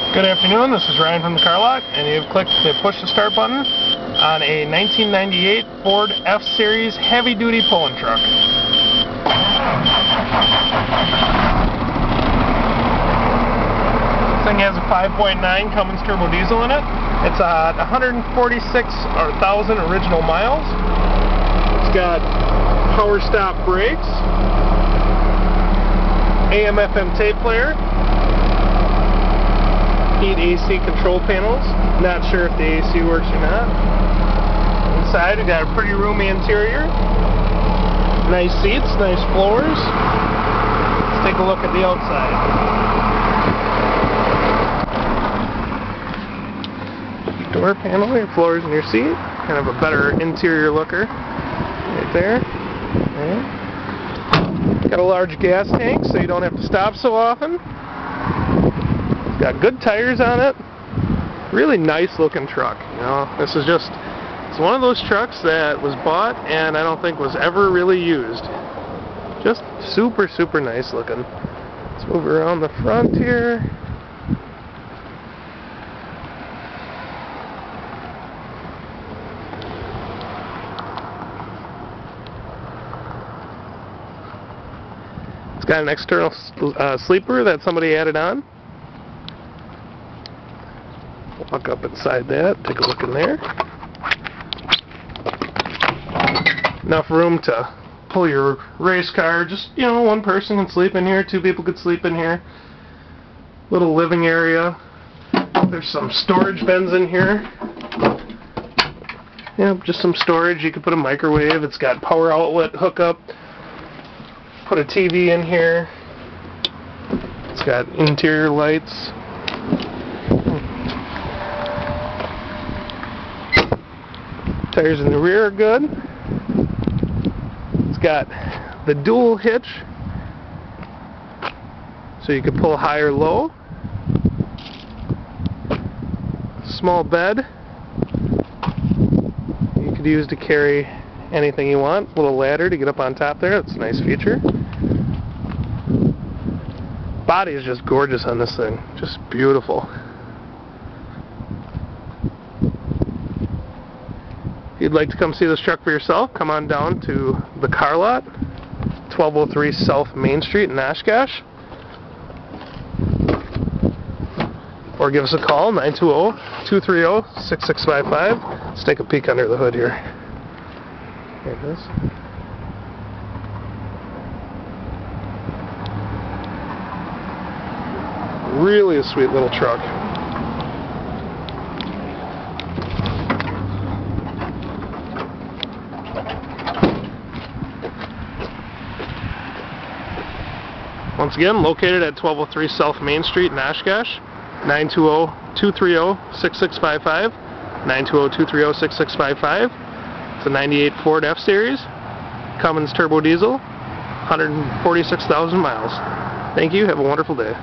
Good afternoon, this is Ryan from the Car Lot, and you've clicked the push to start button on a 1998 Ford F-Series heavy-duty pulling truck. This thing has a 5.9 Cummings Turbo diesel in it. It's at 146,000 original miles. It's got power stop brakes, AM/FM tape player, heat AC control panels. Not sure if the AC works or not. Inside we got a pretty roomy interior. Nice seats, nice floors. Let's take a look at the outside. Door panel, your floors and your seat. Kind of a better interior looker. Right there. Okay. Got a large gas tank so you don't have to stop so often. Got good tires on it. Really nice looking truck. You know, this is just, it's one of those trucks that was bought and I don't think was ever really used. Just super, super nice looking. Let's move around the front here. It's got an external sleeper that somebody added on. Walk up inside that, take a look in there. Enough room to pull your race car. Just, you know, one person can sleep in here, two people could sleep in here. Little living area. There's some storage bins in here. Yeah, just some storage. You could put a microwave. It's got power outlet hookup. Put a TV in here. It's got interior lights. Tires in the rear are good. It's got the dual hitch, so you can pull high or low. Small bed you could use to carry anything you want. Little ladder to get up on top there. That's a nice feature. Body is just gorgeous on this thing. Just beautiful. If you'd like to come see this truck for yourself, come on down to the Car Lot, 1203 South Main Street in Oshkosh. Or give us a call, 920-230-6655. Let's take a peek under the hood here. There it is. Really a sweet little truck. Once again, located at 1203 South Main Street in Oshkosh, 920-230-6655, 920-230-6655. It's a 98 Ford F-Series, Cummins Turbo Diesel, 146,000 miles. Thank you, have a wonderful day.